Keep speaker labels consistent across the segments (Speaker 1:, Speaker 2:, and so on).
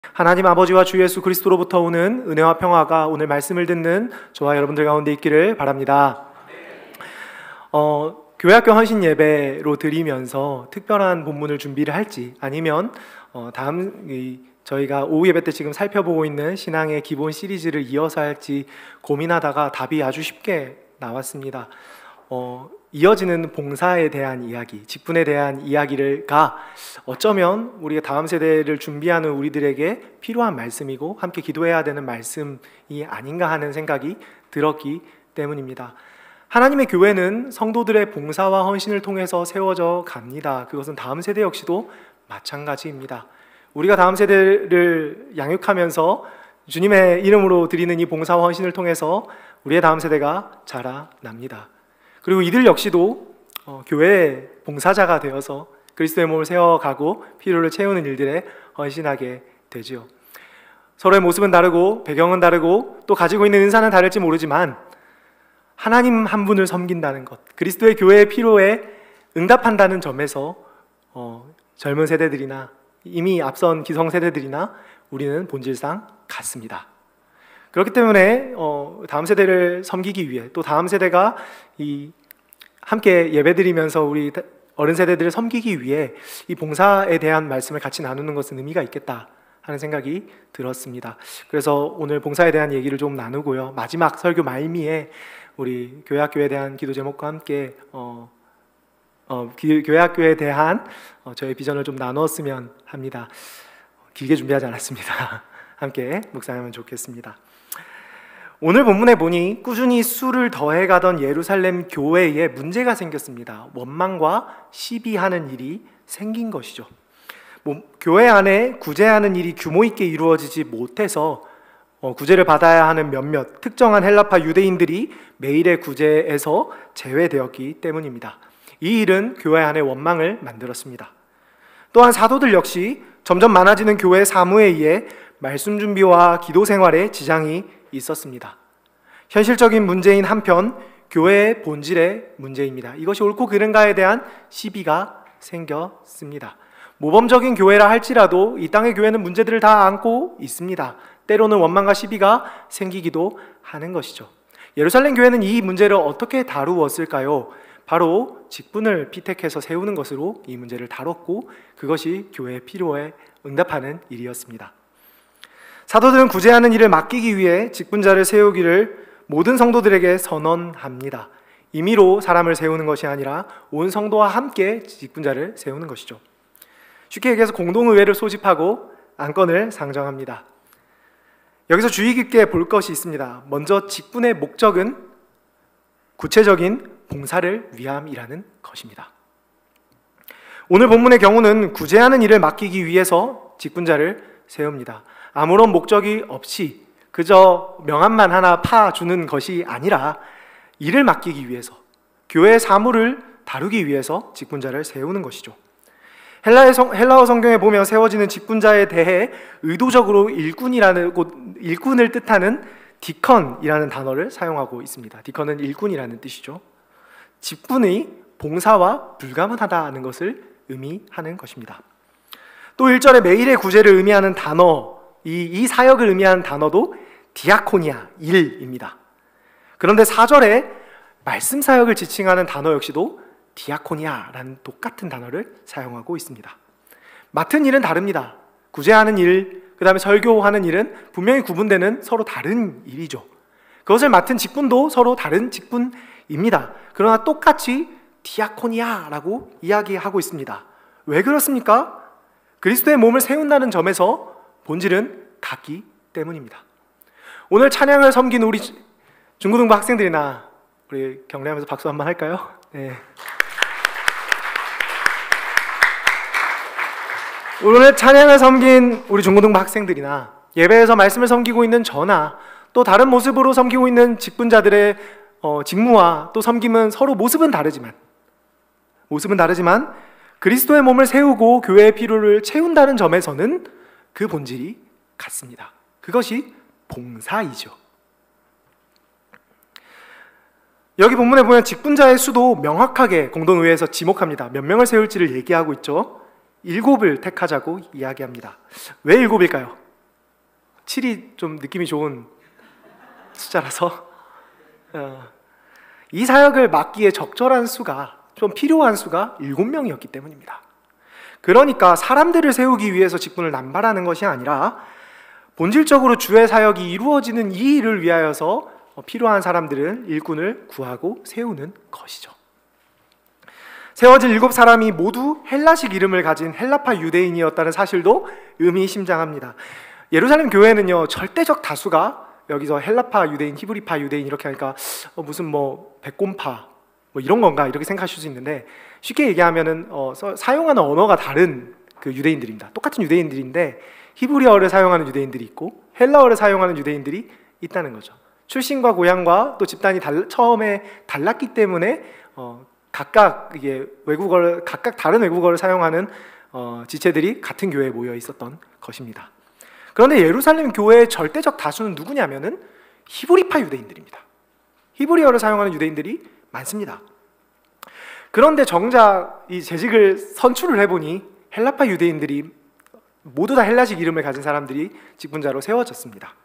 Speaker 1: 하나님 아버지와 주 예수 그리스도로부터 오는 은혜와 평화가 오늘 말씀을 듣는 저와 여러분들 가운데 있기를 바랍니다. 교회학교 헌신 예배로 드리면서 특별한 본문을 준비를 할지 아니면 저희가 오후 예배 때 지금 살펴보고 있는 신앙의 기본 시리즈를 이어서 할지 고민하다가 답이 아주 쉽게 나왔습니다. 이어지는 봉사에 대한 이야기, 직분에 대한 이야기가 어쩌면 우리가 다음 세대를 준비하는 우리들에게 필요한 말씀이고 함께 기도해야 되는 말씀이 아닌가 하는 생각이 들었기 때문입니다. 하나님의 교회는 성도들의 봉사와 헌신을 통해서 세워져 갑니다. 그것은 다음 세대 역시도 마찬가지입니다. 우리가 다음 세대를 양육하면서 주님의 이름으로 드리는 이 봉사와 헌신을 통해서 우리의 다음 세대가 자라납니다. 그리고 이들 역시도 교회의 봉사자가 되어서 그리스도의 몸을 세워가고 필요를 채우는 일들에 헌신하게 되지요. 서로의 모습은 다르고 배경은 다르고 또 가지고 있는 은사는 다를지 모르지만 하나님 한 분을 섬긴다는 것, 그리스도의 교회의 필요에 응답한다는 점에서 젊은 세대들이나 이미 앞선 기성세대들이나 우리는 본질상 같습니다. 그렇기 때문에 다음 세대를 섬기기 위해 또 다음 세대가 함께 예배드리면서 우리 어른 세대들을 섬기기 위해 이 봉사에 대한 말씀을 같이 나누는 것은 의미가 있겠다 하는 생각이 들었습니다. 그래서 오늘 봉사에 대한 얘기를 좀 나누고요. 마지막 설교 말미에 우리 교회학교에 대한 기도 제목과 함께 교회학교에 대한 저의 비전을 좀 나눴으면 합니다. 길게 준비하지 않았습니다. 함께 묵상하면 좋겠습니다. 오늘 본문에 보니 꾸준히 수를 더해가던 예루살렘 교회에 문제가 생겼습니다. 원망과 시비하는 일이 생긴 것이죠. 교회 안에 구제하는 일이 규모 있게 이루어지지 못해서 구제를 받아야 하는 몇몇 특정한 헬라파 유대인들이 매일의 구제에서 제외되었기 때문입니다. 이 일은 교회 안에 원망을 만들었습니다. 또한 사도들 역시 점점 많아지는 교회 사무에 의해 말씀 준비와 기도 생활에 지장이 있었습니다. 현실적인 문제인 한편 교회의 본질의 문제입니다. 이것이 옳고 그른가에 대한 시비가 생겼습니다. 모범적인 교회라 할지라도 이 땅의 교회는 문제들을 다 안고 있습니다. 때로는 원망과 시비가 생기기도 하는 것이죠. 예루살렘 교회는 이 문제를 어떻게 다루었을까요? 바로 직분을 피택해서 세우는 것으로 이 문제를 다뤘고 그것이 교회의 필요에 응답하는 일이었습니다. 사도들은 구제하는 일을 맡기기 위해 직분자를 세우기를 모든 성도들에게 선언합니다. 임의로 사람을 세우는 것이 아니라 온 성도와 함께 직분자를 세우는 것이죠. 쉽게 얘기해서 공동의회를 소집하고 안건을 상정합니다. 여기서 주의 깊게 볼 것이 있습니다. 먼저 직분의 목적은 구체적인 봉사를 위함이라는 것입니다. 오늘 본문의 경우는 구제하는 일을 맡기기 위해서 직분자를 세웁니다. 아무런 목적이 없이 그저 명함만 하나 파주는 것이 아니라 일을 맡기기 위해서 교회의 사무를 다루기 위해서 직분자를 세우는 것이죠. 헬라어 성경에 보면 세워지는 직분자에 대해 의도적으로 일꾼을 뜻하는 디컨이라는 단어를 사용하고 있습니다. 디컨은 일꾼이라는 뜻이죠. 직분의 봉사와 불가분하다는 것을 의미하는 것입니다. 또 1절에 매일의 구제를 의미하는 단어, 이 사역을 의미하는 단어도 디아코니아, 일입니다. 그런데 4절에 말씀 사역을 지칭하는 단어 역시도 디아코니아라는 똑같은 단어를 사용하고 있습니다. 맡은 일은 다릅니다. 구제하는 일, 그 다음에 설교하는 일은 분명히 구분되는 서로 다른 일이죠. 그것을 맡은 직분도 서로 다른 직분입니다. 그러나 똑같이 디아코니아라고 이야기하고 있습니다. 왜 그렇습니까? 그리스도의 몸을 세운다는 점에서 본질은 같기 때문입니다. 오늘 찬양을 섬긴 우리 중고등부 학생들이나 우리 경례하면서 박수 한번 할까요? 네. 오늘 찬양을 섬긴 우리 중고등부 학생들이나 예배에서 말씀을 섬기고 있는 저나 또 다른 모습으로 섬기고 있는 직분자들의 직무와 또 섬김은 서로 모습은 다르지만 그리스도의 몸을 세우고 교회의 필요를 채운다는 점에서는 그 본질이 같습니다. 그것이 봉사이죠. 여기 본문에 보면 직분자의 수도 명확하게 공동의회에서 지목합니다. 몇 명을 세울지를 얘기하고 있죠. 7을 택하자고 이야기합니다. 왜 7일까요? 7이 좀 느낌이 좋은 숫자라서 이 사역을 맡기에 적절한 수가, 좀 필요한 수가 7명이었기 때문입니다. 그러니까 사람들을 세우기 위해서 직분을 남발하는 것이 아니라 본질적으로 주의 사역이 이루어지는 이 일을 위하여서 필요한 사람들은 일꾼을 구하고 세우는 것이죠. 세워진 7사람이 모두 헬라식 이름을 가진 헬라파 유대인이었다는 사실도 의미심장합니다. 예루살렘 교회는요, 절대적 다수가, 여기서 헬라파 유대인, 히브리파 유대인 이렇게 하니까 무슨 뭐 백곰파 뭐 이런 건가 이렇게 생각하실 수 있는데, 쉽게 얘기하면은 사용하는 언어가 다른 그 유대인들입니다. 똑같은 유대인들인데 히브리어를 사용하는 유대인들이 있고 헬라어를 사용하는 유대인들이 있다는 거죠. 출신과 고향과 또 집단이 처음에 달랐기 때문에 각각 이게 각각 다른 외국어를 사용하는 지체들이 같은 교회에 모여 있었던 것입니다. 그런데 예루살렘 교회의 절대적 다수는 누구냐면은 히브리파 유대인들입니다. 히브리어를 사용하는 유대인들이 많습니다. 그런데 정작 이 재직을 선출을 해보니 헬라파 유대인들이 모두 다 헬라식 이름을 가진 사람들이 직분자로 세워졌습니다.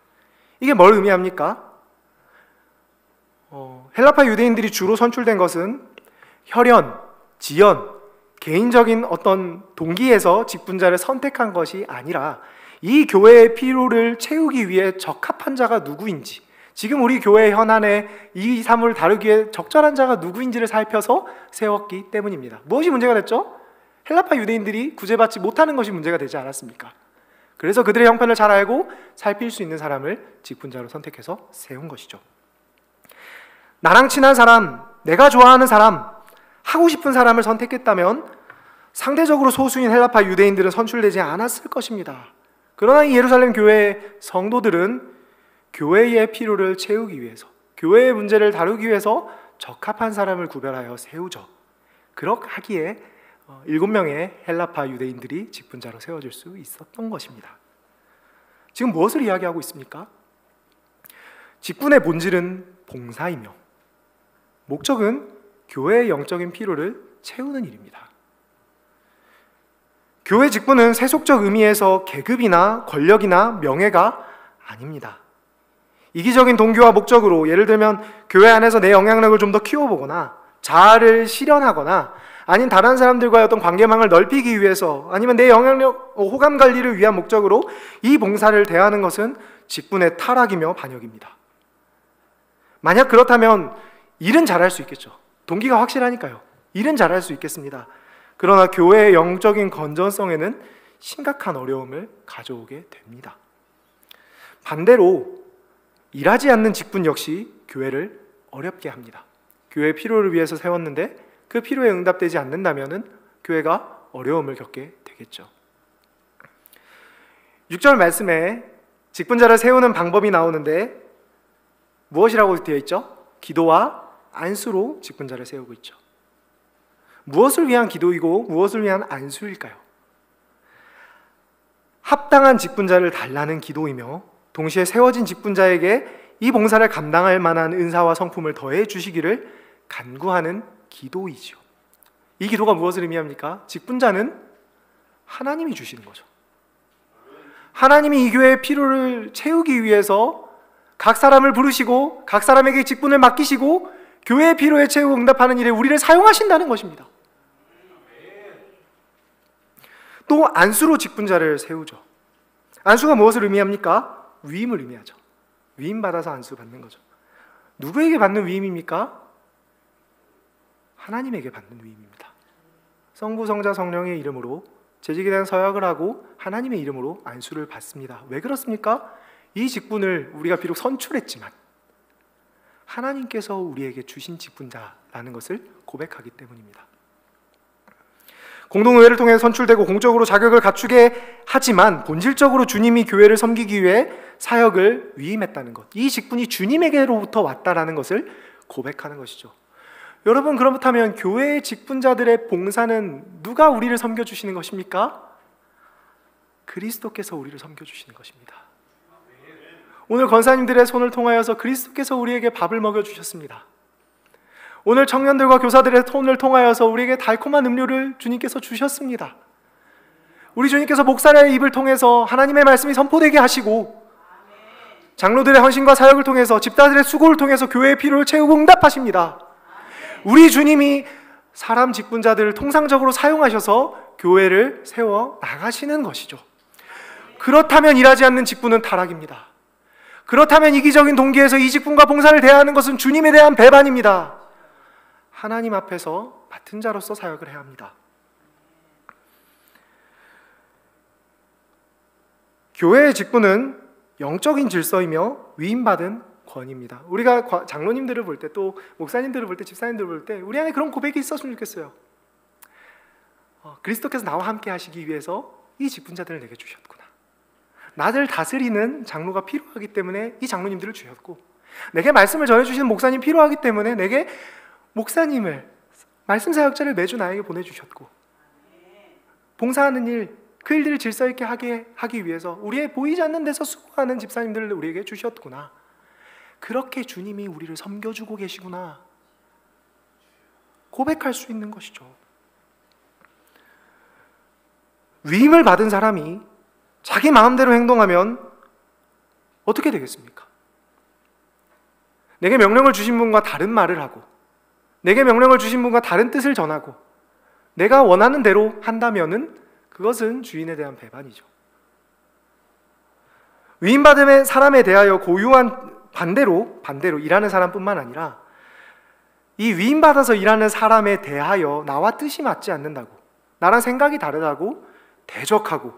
Speaker 1: 이게 뭘 의미합니까? 헬라파 유대인들이 주로 선출된 것은 혈연, 지연, 개인적인 어떤 동기에서 직분자를 선택한 것이 아니라 이 교회의 필요를 채우기 위해 적합한 자가 누구인지, 지금 우리 교회 현안에 이 사물을 다루기에 적절한 자가 누구인지를 살펴서 세웠기 때문입니다. 무엇이 문제가 됐죠? 헬라파 유대인들이 구제받지 못하는 것이 문제가 되지 않았습니까? 그래서 그들의 형편을 잘 알고 살필 수 있는 사람을 직분자로 선택해서 세운 것이죠. 나랑 친한 사람, 내가 좋아하는 사람, 하고 싶은 사람을 선택했다면 상대적으로 소수인 헬라파 유대인들은 선출되지 않았을 것입니다. 그러나 이 예루살렘 교회의 성도들은 교회의 필요를 채우기 위해서, 교회의 문제를 다루기 위해서 적합한 사람을 구별하여 세우죠. 그렇게 하기에 7명의 헬라파 유대인들이 직분자로 세워질 수 있었던 것입니다. 지금 무엇을 이야기하고 있습니까? 직분의 본질은 봉사이며 목적은 교회의 영적인 필요를 채우는 일입니다. 교회 직분은 세속적 의미에서 계급이나 권력이나 명예가 아닙니다. 이기적인 동기와 목적으로, 예를 들면 교회 안에서 내 영향력을 좀 더 키워보거나 자아를 실현하거나 아닌 다른 사람들과의 어떤 관계망을 넓히기 위해서, 아니면 내 영향력, 호감 관리를 위한 목적으로 이 봉사를 대하는 것은 직분의 타락이며 반역입니다. 만약 그렇다면 일은 잘할 수 있겠죠. 동기가 확실하니까요. 일은 잘할 수 있겠습니다. 그러나 교회의 영적인 건전성에는 심각한 어려움을 가져오게 됩니다. 반대로 일하지 않는 직분 역시 교회를 어렵게 합니다. 교회의 필요를 위해서 세웠는데 그 필요에 응답되지 않는다면 교회가 어려움을 겪게 되겠죠. 6절 말씀에 직분자를 세우는 방법이 나오는데 무엇이라고 되어 있죠? 기도와 안수로 직분자를 세우고 있죠. 무엇을 위한 기도이고 무엇을 위한 안수일까요? 합당한 직분자를 달라는 기도이며 동시에 세워진 직분자에게 이 봉사를 감당할 만한 은사와 성품을 더해 주시기를 간구하는 기도이지요. 이 기도가 무엇을 의미합니까? 직분자는 하나님이 주시는 거죠. 하나님이 이 교회의 필요를 채우기 위해서 각 사람을 부르시고 각 사람에게 직분을 맡기시고 교회의 필요에 채우고 응답하는 일에 우리를 사용하신다는 것입니다. 또 안수로 직분자를 세우죠. 안수가 무엇을 의미합니까? 위임을 의미하죠. 위임 받아서 안수 받는 거죠. 누구에게 받는 위임입니까? 하나님에게 받는 위임입니다. 성부, 성자, 성령의 이름으로 재직에 대한 서약을 하고 하나님의 이름으로 안수를 받습니다. 왜 그렇습니까? 이 직분을 우리가 비록 선출했지만 하나님께서 우리에게 주신 직분자라는 것을 고백하기 때문입니다. 공동의회를 통해 선출되고 공적으로 자격을 갖추게 하지만 본질적으로 주님이 교회를 섬기기 위해 사역을 위임했다는 것, 이 직분이 주님에게로부터 왔다라는 것을 고백하는 것이죠. 여러분, 그렇다면 교회의 직분자들의 봉사는 누가 우리를 섬겨주시는 것입니까? 그리스도께서 우리를 섬겨주시는 것입니다. 오늘 권사님들의 손을 통하여서 그리스도께서 우리에게 밥을 먹여주셨습니다. 오늘 청년들과 교사들의 손을 통하여서 우리에게 달콤한 음료를 주님께서 주셨습니다. 우리 주님께서 목사의 입을 통해서 하나님의 말씀이 선포되게 하시고 장로들의 헌신과 사역을 통해서, 집사들의 수고를 통해서 교회의 필요를 채우고 응답하십니다. 우리 주님이 사람 직분자들을 통상적으로 사용하셔서 교회를 세워 나가시는 것이죠. 그렇다면 일하지 않는 직분은 타락입니다. 그렇다면 이기적인 동기에서 이 직분과 봉사를 대하는 것은 주님에 대한 배반입니다. 하나님 앞에서 맡은 자로서 사역을 해야 합니다. 교회의 직분은 영적인 질서이며 위임받은 권위입니다. 우리가 장로님들을 볼 때, 또 목사님들을 볼 때, 집사님들을 볼 때 우리 안에 그런 고백이 있었으면 좋겠어요. 그리스도께서 나와 함께 하시기 위해서 이 직분자들을 내게 주셨구나. 나를 다스리는 장로가 필요하기 때문에 이 장로님들을 주셨고, 내게 말씀을 전해주시는 목사님 필요하기 때문에 내게 목사님을, 말씀 사역자를 매주 나에게 보내주셨고, 봉사하는 일, 그 일들을 질서 있게 하기 위해서 우리의 보이지 않는 데서 수고하는 집사님들을 우리에게 주셨구나. 그렇게 주님이 우리를 섬겨주고 계시구나 고백할 수 있는 것이죠. 위임을 받은 사람이 자기 마음대로 행동하면 어떻게 되겠습니까? 내게 명령을 주신 분과 다른 말을 하고, 내게 명령을 주신 분과 다른 뜻을 전하고, 내가 원하는 대로 한다면은 그것은 주인에 대한 배반이죠. 위임받은 사람에 대하여 고유한 반대로 일하는 사람뿐만 아니라, 이 위임받아서 일하는 사람에 대하여 나와 뜻이 맞지 않는다고, 나랑 생각이 다르다고 대적하고,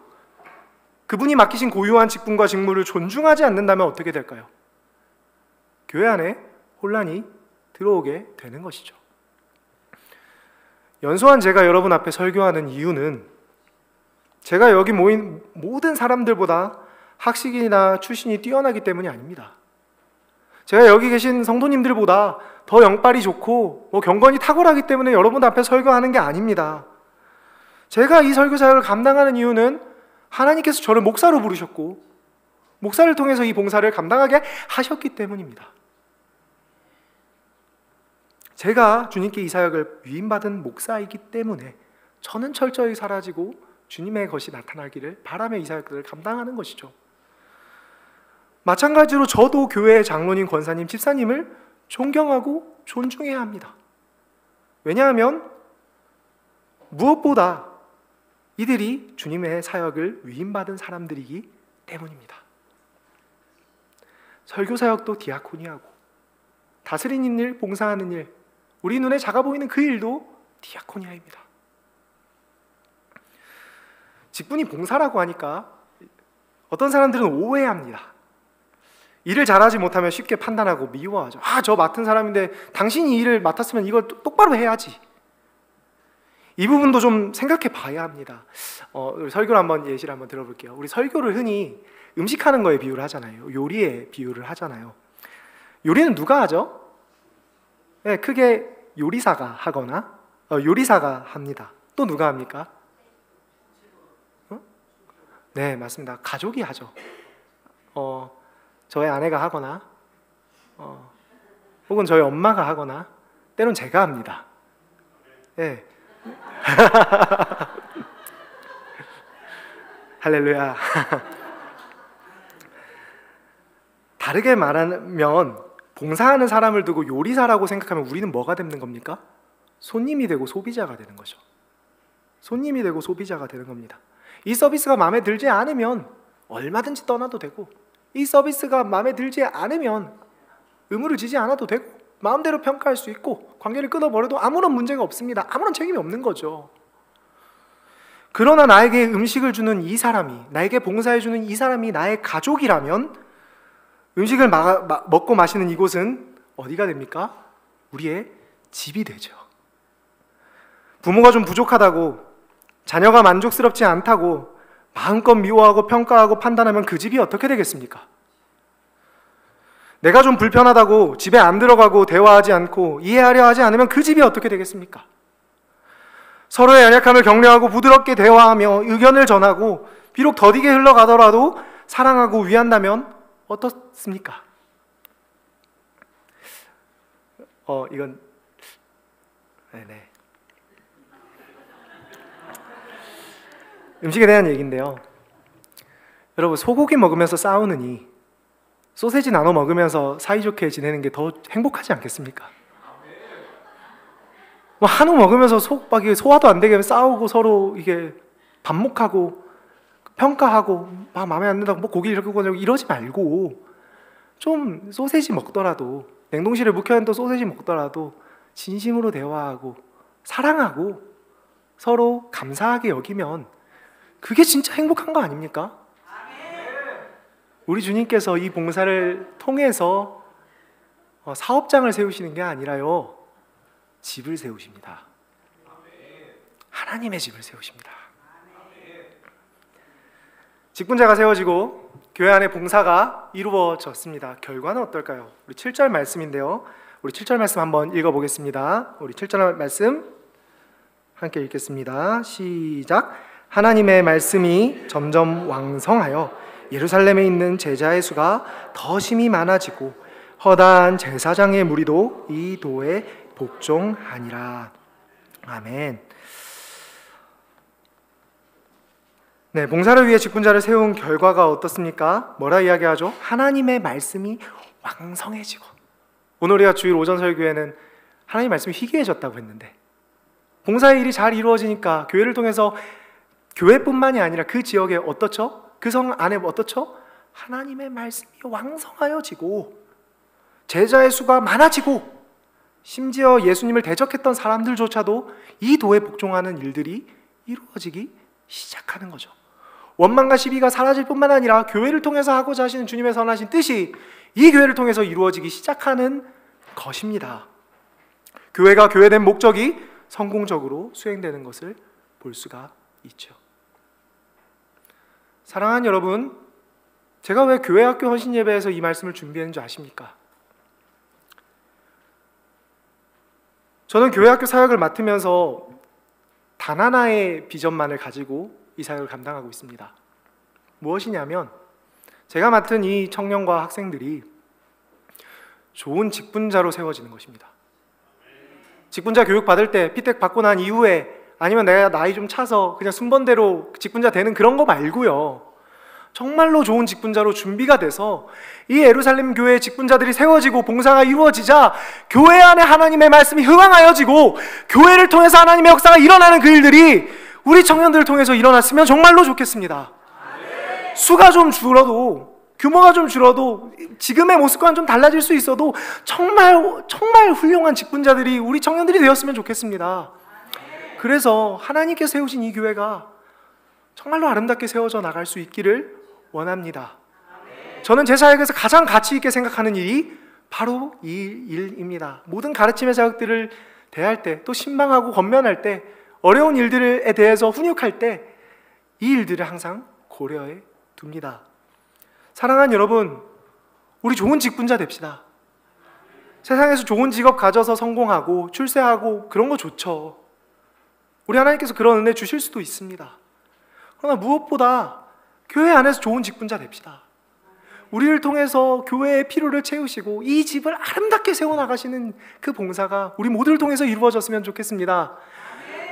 Speaker 1: 그분이 맡기신 고유한 직분과 직무를 존중하지 않는다면 어떻게 될까요? 교회 안에 혼란이 들어오게 되는 것이죠. 연소한 제가 여러분 앞에 설교하는 이유는, 제가 여기 모인 모든 사람들보다 학식이나 출신이 뛰어나기 때문이 아닙니다. 제가 여기 계신 성도님들보다 더 영빨이 좋고 경건이 탁월하기 때문에 여러분 앞에 설교하는 게 아닙니다. 제가 이 설교 사역을 감당하는 이유는 하나님께서 저를 목사로 부르셨고, 목사를 통해서 이 봉사를 감당하게 하셨기 때문입니다. 제가 주님께 이 사역을 위임받은 목사이기 때문에 저는 철저히 사라지고 주님의 것이 나타나기를 바라며 이 사역들을 감당하는 것이죠. 마찬가지로 저도 교회의 장로님, 권사님, 집사님을 존경하고 존중해야 합니다. 왜냐하면 무엇보다 이들이 주님의 사역을 위임받은 사람들이기 때문입니다. 설교 사역도 디아코니하고, 다스리는 일, 봉사하는 일, 우리 눈에 작아 보이는 그 일도 디아코니아입니다. 직분이 봉사라고 하니까 어떤 사람들은 오해합니다. 일을 잘하지 못하면 쉽게 판단하고 미워하죠. 저 맡은 사람인데 당신이 이 일을 맡았으면 이걸 똑바로 해야지. 이 부분도 좀 생각해 봐야 합니다. 설교를 예시를 한번 들어볼게요. 우리 설교를 흔히 음식하는 거에 비유를 하잖아요. 요리에 비유를 하잖아요. 요리는 누가 하죠? 네, 크게 요리사가 하거나 요리사가 합니다. 또 누가 합니까? 네, 맞습니다. 가족이 하죠. 저의 아내가 하거나 혹은 저희 엄마가 하거나 때론 제가 합니다. 네. 할렐루야. 다르게 말하면 봉사하는 사람을 두고 요리사라고 생각하면 우리는 뭐가 되는 겁니까? 손님이 되고 소비자가 되는 거죠. 손님이 되고 소비자가 되는 겁니다. 이 서비스가 마음에 들지 않으면 얼마든지 떠나도 되고, 이 서비스가 마음에 들지 않으면 의무를 지지 않아도 되고, 마음대로 평가할 수 있고, 관계를 끊어버려도 아무런 문제가 없습니다. 아무런 책임이 없는 거죠. 그러나 나에게 음식을 주는 이 사람이, 나에게 봉사해주는 이 사람이 나의 가족이라면 음식을 먹고 마시는 이곳은 어디가 됩니까? 우리의 집이 되죠. 부모가 좀 부족하다고, 자녀가 만족스럽지 않다고 마음껏 미워하고 평가하고 판단하면 그 집이 어떻게 되겠습니까? 내가 좀 불편하다고 집에 안 들어가고 대화하지 않고 이해하려 하지 않으면 그 집이 어떻게 되겠습니까? 서로의 연약함을 격려하고 부드럽게 대화하며 의견을 전하고 비록 더디게 흘러가더라도 사랑하고 위한다면 어떻습니까? 이건 네네. 음식에 대한 얘기인데요. 여러분, 소고기 먹으면서 싸우느니 소세지 나눠 먹으면서 사이좋게 지내는 게 더 행복하지 않겠습니까? 뭐 한우 먹으면서 소화도 안 되게 싸우고 서로 이게 반목하고 평가하고 막 마음에 안 든다고 뭐 고기 이렇게 구워 이러지 말고 좀 소세지 먹더라도 냉동실에 묵혀놓은 또 소세지 먹더라도 진심으로 대화하고 사랑하고 서로 감사하게 여기면 그게 진짜 행복한 거 아닙니까? 우리 주님께서 이 봉사를 통해서 사업장을 세우시는 게 아니라요, 집을 세우십니다. 하나님의 집을 세우십니다. 직분자가 세워지고 교회 안에 봉사가 이루어졌습니다. 결과는 어떨까요? 우리 7절 말씀인데요, 우리 7절 말씀 한번 읽어보겠습니다. 우리 7절 말씀 함께 읽겠습니다. 시작. 하나님의 말씀이 점점 왕성하여 예루살렘에 있는 제자의 수가 더 심히 많아지고 허다한 제사장의 무리도 이 도에 복종하니라. 아멘. 네, 봉사를 위해 직분자를 세운 결과가 어떻습니까? 뭐라 이야기하죠? 하나님의 말씀이 왕성해지고. 오늘 우리가 주일 오전 설교에는 하나님의 말씀이 희귀해졌다고 했는데, 봉사의 일이 잘 이루어지니까 교회를 통해서 교회뿐만이 아니라 그 지역에 어떻죠? 그 성 안에 어떻죠? 하나님의 말씀이 왕성하여지고 제자의 수가 많아지고 심지어 예수님을 대적했던 사람들조차도 이 도에 복종하는 일들이 이루어지기 시작하는 거죠. 원망과 시비가 사라질 뿐만 아니라 교회를 통해서 하고자 하시는 주님의 선하신 뜻이 이 교회를 통해서 이루어지기 시작하는 것입니다. 교회가 교회된 목적이 성공적으로 수행되는 것을 볼 수가 있죠. 사랑하는 여러분, 제가 왜 교회학교 헌신예배에서 이 말씀을 준비했는지 아십니까? 저는 교회학교 사역을 맡으면서 단 하나의 비전만을 가지고 이 사역을 감당하고 있습니다. 무엇이냐면 제가 맡은 이 청년과 학생들이 좋은 직분자로 세워지는 것입니다. 직분자 교육 받을 때 피택 받고 난 이후에 아니면 내가 나이 좀 차서 그냥 순번대로 직분자 되는 그런 거 말고요, 정말로 좋은 직분자로 준비가 돼서 이 예루살렘 교회의 직분자들이 세워지고 봉사가 이루어지자 교회 안에 하나님의 말씀이 흥황하여지고 교회를 통해서 하나님의 역사가 일어나는 그 일들이 우리 청년들을 통해서 일어났으면 정말로 좋겠습니다. 수가 좀 줄어도, 규모가 좀 줄어도, 지금의 모습과는 좀 달라질 수 있어도 정말 훌륭한 직분자들이 우리 청년들이 되었으면 좋겠습니다. 그래서 하나님께서 세우신 이 교회가 정말로 아름답게 세워져 나갈 수 있기를 원합니다. 저는 제 사역에서 가장 가치 있게 생각하는 일이 바로 이 일입니다. 모든 가르침의 사역들을 대할 때, 또 신방하고 권면할 때, 어려운 일들에 대해서 훈육할 때 이 일들을 항상 고려해 둡니다. 사랑하는 여러분, 우리 좋은 직분자 됩시다. 세상에서 좋은 직업 가져서 성공하고 출세하고 그런 거 좋죠. 우리 하나님께서 그런 은혜 주실 수도 있습니다. 그러나 무엇보다 교회 안에서 좋은 직분자 됩시다. 우리를 통해서 교회의 필요를 채우시고 이 집을 아름답게 세워나가시는 그 봉사가 우리 모두를 통해서 이루어졌으면 좋겠습니다.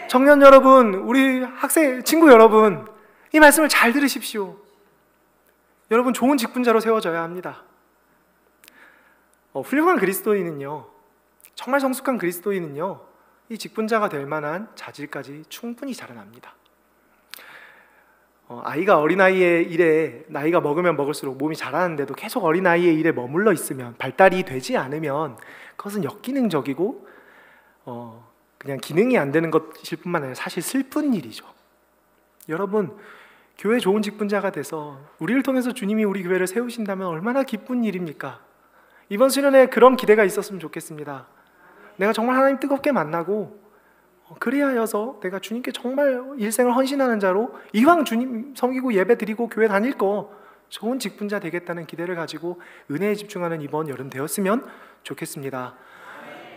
Speaker 1: 청년 여러분, 우리 학생 친구 여러분, 이 말씀을 잘 들으십시오. 여러분, 좋은 직분자로 세워져야 합니다. 훌륭한 그리스도인은요, 정말 성숙한 그리스도인은요, 이 직분자가 될 만한 자질까지 충분히 자라납니다. 아이가 어린아이의 일에 나이가 먹으면 먹을수록 몸이 자라는데도 계속 어린아이의 일에 머물러 있으면, 발달이 되지 않으면 그것은 역기능적이고 그냥 기능이 안 되는 것일 뿐만 아니라 사실 슬픈 일이죠. 여러분, 교회 좋은 직분자가 돼서 우리를 통해서 주님이 우리 교회를 세우신다면 얼마나 기쁜 일입니까? 이번 수련회에 그런 기대가 있었으면 좋겠습니다. 내가 정말 하나님 뜨겁게 만나고 그래야 하여서 내가 주님께 정말 일생을 헌신하는 자로 이왕 주님 섬기고 예배 드리고 교회 다닐 거 좋은 직분자 되겠다는 기대를 가지고 은혜에 집중하는 이번 여름 되었으면 좋겠습니다.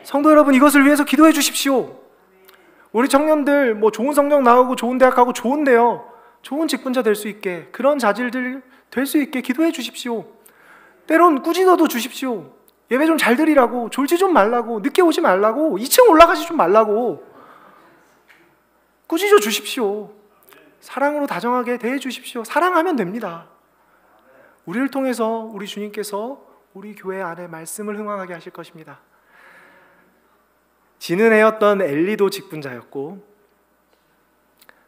Speaker 1: 성도 여러분, 이것을 위해서 기도해 주십시오. 우리 청년들 뭐 좋은 성적 나오고 좋은 대학 가고 좋은데요, 좋은 직분자 될 수 있게, 그런 자질들 될 수 있게 기도해 주십시오. 때론 꾸짖어도 주십시오. 예배 좀 잘 드리라고, 졸지 좀 말라고, 늦게 오지 말라고, 2층 올라가지 좀 말라고 꾸짖어 주십시오. 사랑으로 다정하게 대해 주십시오. 사랑하면 됩니다. 우리를 통해서 우리 주님께서 우리 교회 안에 말씀을 흥황하게 하실 것입니다. 지는 해였던 엘리도 직분자였고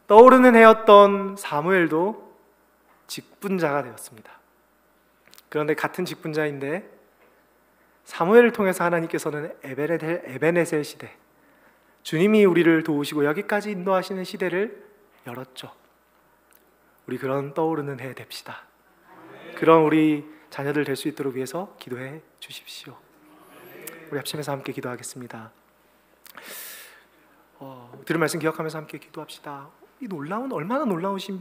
Speaker 1: 떠오르는 해였던 사무엘도 직분자가 되었습니다. 그런데 같은 직분자인데 사무엘을 통해서 하나님께서는 에베네셀 시대, 주님이 우리를 도우시고 여기까지 인도하시는 시대를 열었죠. 우리 그런 떠오르는 해 됩시다. 그런 우리 자녀들 될 수 있도록 위해서 기도해 주십시오. 우리 합심해서 함께 기도하겠습니다. 들은 말씀 기억하면서 함께 기도합시다. 이 놀라운, 얼마나 놀라우신